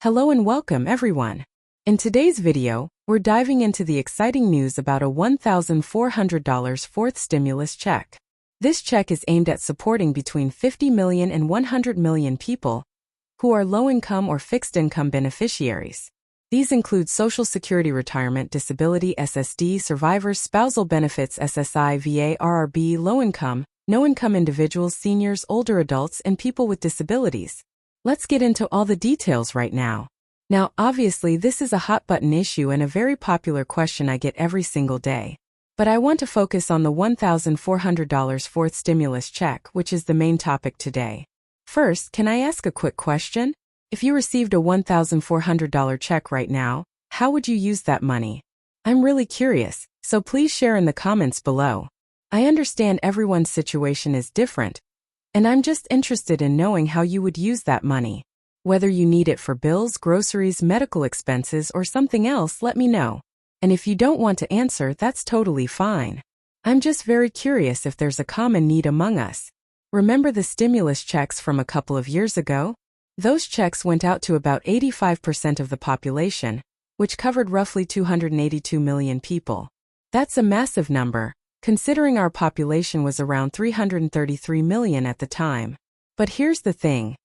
Hello and welcome, everyone. In today's video, we're diving into the exciting news about a $1,400 fourth stimulus check. This check is aimed at supporting between 50 million and 100 million people who are low-income or fixed-income beneficiaries. These include Social Security Retirement, Disability (SSD), Survivors, Spousal Benefits (SSI), VA, RRB, low-income, no-income individuals, seniors, older adults, and people with disabilities. Let's get into all the details right now. Now, obviously, this is a hot-button issue and a very popular question I get every single day. But I want to focus on the $1,400 fourth stimulus check, which is the main topic today. First, can I ask a quick question? If you received a $1,400 check right now, how would you use that money? I'm really curious, so please share in the comments below. I understand everyone's situation is different, and I'm just interested in knowing how you would use that money. Whether you need it for bills, groceries, medical expenses, or something else, let me know. And if you don't want to answer, that's totally fine. I'm just very curious if there's a common need among us. Remember the stimulus checks from a couple of years ago? Those checks went out to about 85% of the population, which covered roughly 282 million people. That's a massive number, considering our population was around 333 million at the time. But here's the thing.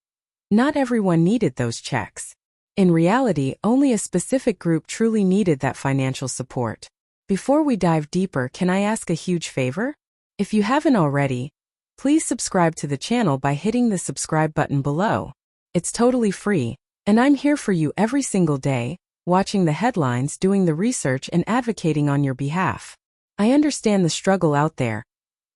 Not everyone needed those checks. In reality, only a specific group truly needed that financial support. Before we dive deeper, can I ask a huge favor? If you haven't already, please subscribe to the channel by hitting the subscribe button below. It's totally free, and I'm here for you every single day, watching the headlines, doing the research, and advocating on your behalf. I understand the struggle out there,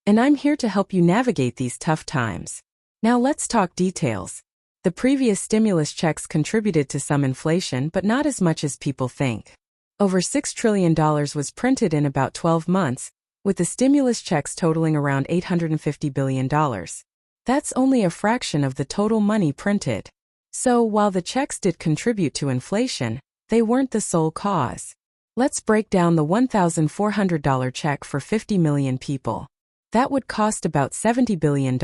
and I'm here to help you navigate these tough times. Now let's talk details. The previous stimulus checks contributed to some inflation, but not as much as people think. Over $6 trillion was printed in about 12 months, with the stimulus checks totaling around $850 billion. That's only a fraction of the total money printed. So, while the checks did contribute to inflation, they weren't the sole cause. Let's break down the $1,400 check for 50 million people. That would cost about $70 billion.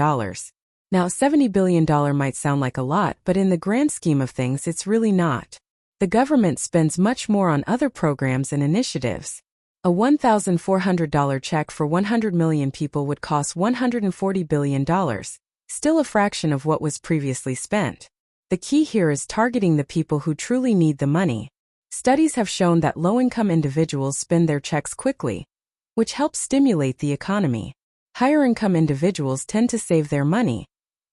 Now, $70 billion might sound like a lot, but in the grand scheme of things, it's really not. The government spends much more on other programs and initiatives. A $1,400 check for 100 million people would cost $140 billion, still a fraction of what was previously spent. The key here is targeting the people who truly need the money. Studies have shown that low-income individuals spend their checks quickly, which helps stimulate the economy. Higher-income individuals tend to save their money,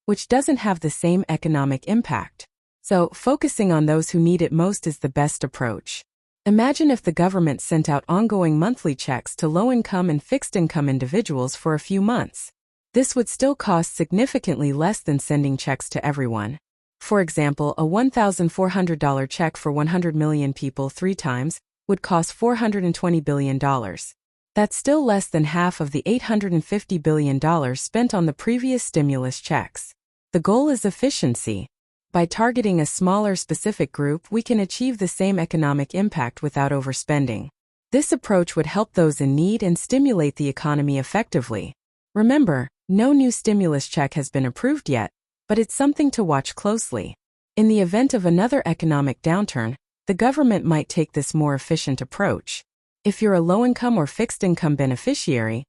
which doesn't have the same economic impact. So, focusing on those who need it most is the best approach. Imagine if the government sent out ongoing monthly checks to low-income and fixed-income individuals for a few months. This would still cost significantly less than sending checks to everyone. For example, a $1,400 check for 100 million people 3 times would cost $420 billion. That's still less than half of the $850 billion spent on the previous stimulus checks. The goal is efficiency. By targeting a smaller specific group, we can achieve the same economic impact without overspending. This approach would help those in need and stimulate the economy effectively. Remember, no new stimulus check has been approved yet, but it's something to watch closely. In the event of another economic downturn, the government might take this more efficient approach. If you're a low-income or fixed-income beneficiary,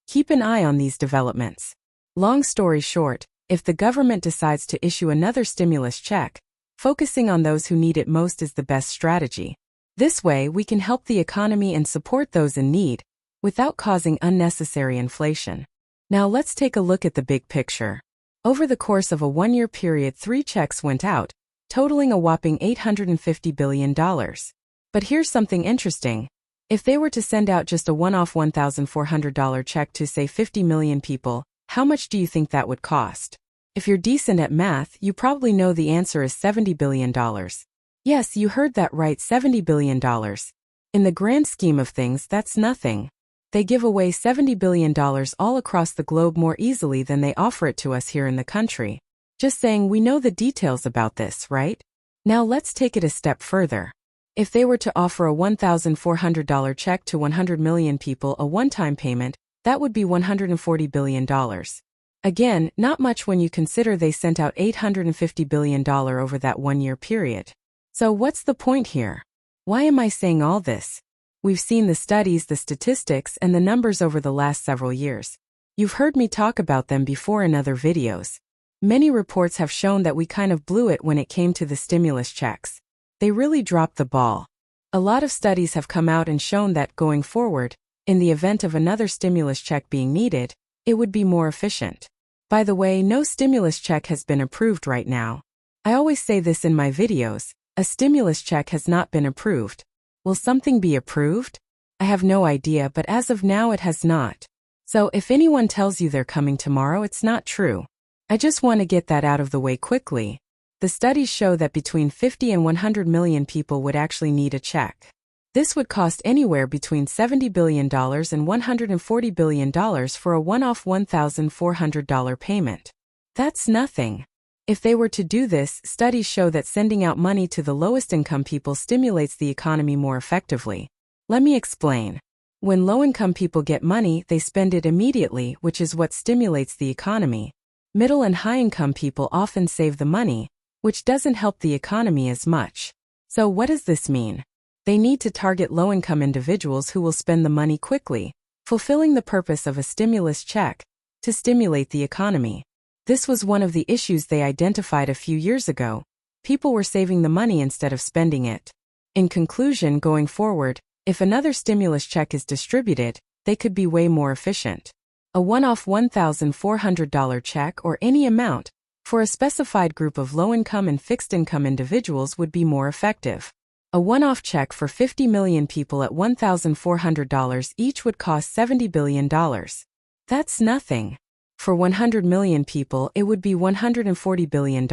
keep an eye on these developments. Long story short, if the government decides to issue another stimulus check, focusing on those who need it most is the best strategy. This way, we can help the economy and support those in need, without causing unnecessary inflation. Now let's take a look at the big picture. Over the course of a 1-year period, 3 checks went out, totaling a whopping $850 billion. But here's something interesting. If they were to send out just a one-off $1,400 check to, say, 50 million people, how much do you think that would cost? If you're decent at math, you probably know the answer is $70 billion. Yes, you heard that right, $70 billion. In the grand scheme of things, that's nothing. They give away $70 billion all across the globe more easily than they offer it to us here in the country. Just saying, we know the details about this, right? Now let's take it a step further. If they were to offer a $1,400 check to 100 million people, a one-time payment, that would be $140 billion. Again, not much when you consider they sent out $850 billion over that 1-year period. So what's the point here? Why am I saying all this? We've seen the studies, the statistics, and the numbers over the last several years. You've heard me talk about them before in other videos. Many reports have shown that we kind of blew it when it came to the stimulus checks. They really dropped the ball. A lot of studies have come out and shown that, going forward, in the event of another stimulus check being needed, it would be more efficient. By the way, no stimulus check has been approved right now. I always say this in my videos, a stimulus check has not been approved. Will something be approved? I have no idea, but as of now it has not. So if anyone tells you they're coming tomorrow, it's not true. I just want to get that out of the way quickly. The studies show that between 50 and 100 million people would actually need a check. This would cost anywhere between $70 billion and $140 billion for a one-off $1,400 payment. That's nothing. If they were to do this, studies show that sending out money to the lowest income people stimulates the economy more effectively. Let me explain. When low-income people get money, they spend it immediately, which is what stimulates the economy. Middle and high-income people often save the money, which doesn't help the economy as much. So what does this mean? They need to target low-income individuals who will spend the money quickly, fulfilling the purpose of a stimulus check, to stimulate the economy. This was one of the issues they identified a few years ago. People were saving the money instead of spending it. In conclusion, going forward, if another stimulus check is distributed, they could be way more efficient. A one-off $1,400 check or any amount for a specified group of low-income and fixed-income individuals would be more effective. A one-off check for 50 million people at $1,400 each would cost $70 billion. That's nothing. For 100 million people, it would be $140 billion.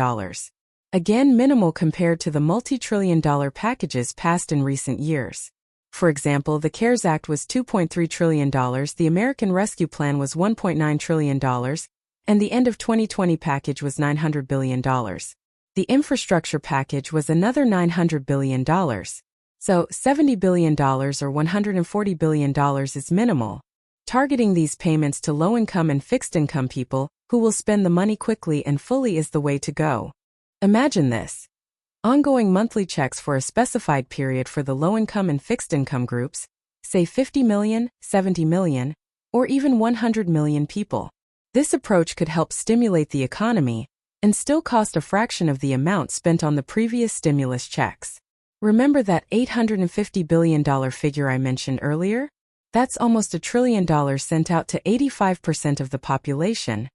Again, minimal compared to the multi-trillion-dollar packages passed in recent years. For example, the CARES Act was $2.3 trillion, the American Rescue Plan was $1.9 trillion, and the End of 2020 package was $900 billion. The infrastructure package was another $900 billion. So, $70 billion or $140 billion is minimal. Targeting these payments to low-income and fixed-income people, who will spend the money quickly and fully, is the way to go. Imagine this. Ongoing monthly checks for a specified period for the low-income and fixed-income groups, say 50 million, 70 million, or even 100 million people. This approach could help stimulate the economy and still cost a fraction of the amount spent on the previous stimulus checks. Remember that $850 billion figure I mentioned earlier? That's almost $1 trillion sent out to 85% of the population,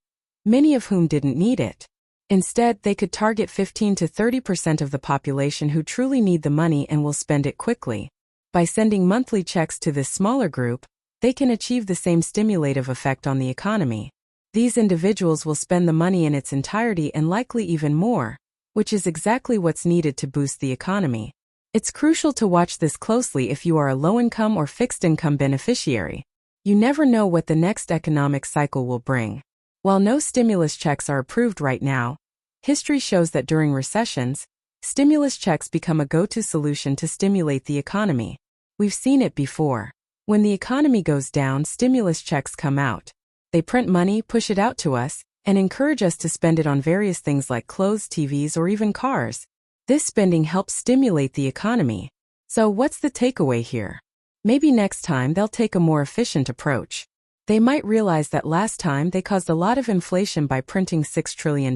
many of whom didn't need it. Instead, they could target 15 to 30% of the population who truly need the money and will spend it quickly. By sending monthly checks to this smaller group, they can achieve the same stimulative effect on the economy. These individuals will spend the money in its entirety and likely even more, which is exactly what's needed to boost the economy. It's crucial to watch this closely if you are a low-income or fixed-income beneficiary. You never know what the next economic cycle will bring. While no stimulus checks are approved right now, history shows that during recessions, stimulus checks become a go-to solution to stimulate the economy. We've seen it before. When the economy goes down, stimulus checks come out. They print money, push it out to us, and encourage us to spend it on various things like clothes, TVs, or even cars. This spending helps stimulate the economy. So what's the takeaway here? Maybe next time they'll take a more efficient approach. They might realize that last time they caused a lot of inflation by printing $6 trillion.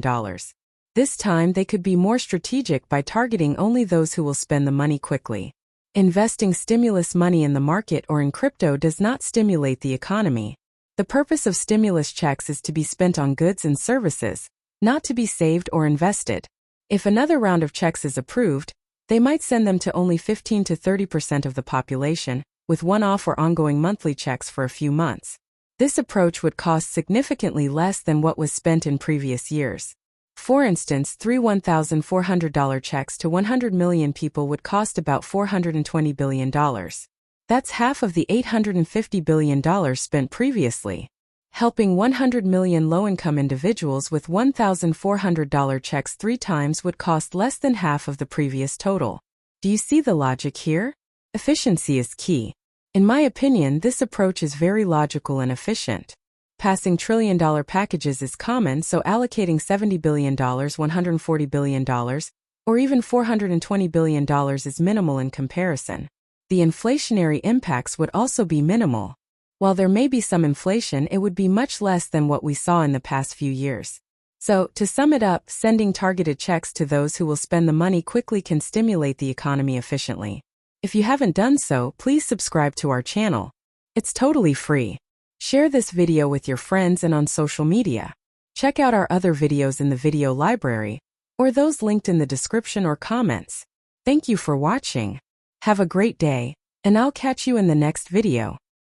This time they could be more strategic by targeting only those who will spend the money quickly. Investing stimulus money in the market or in crypto does not stimulate the economy. The purpose of stimulus checks is to be spent on goods and services, not to be saved or invested. If another round of checks is approved, they might send them to only 15 to 30% of the population, with one-off or ongoing monthly checks for a few months. This approach would cost significantly less than what was spent in previous years. For instance, three $1,400 checks to 100 million people would cost about $420 billion. That's half of the $850 billion spent previously. Helping 100 million low-income individuals with $1,400 checks 3 times would cost less than half of the previous total. Do you see the logic here? Efficiency is key. In my opinion, this approach is very logical and efficient. Passing trillion-dollar packages is common, so allocating $70 billion, $140 billion, or even $420 billion is minimal in comparison. The inflationary impacts would also be minimal. While there may be some inflation, it would be much less than what we saw in the past few years. So, to sum it up, sending targeted checks to those who will spend the money quickly can stimulate the economy efficiently. If you haven't done so, please subscribe to our channel. It's totally free. Share this video with your friends and on social media. Check out our other videos in the video library, or those linked in the description or comments. Thank you for watching. Have a great day, and I'll catch you in the next video.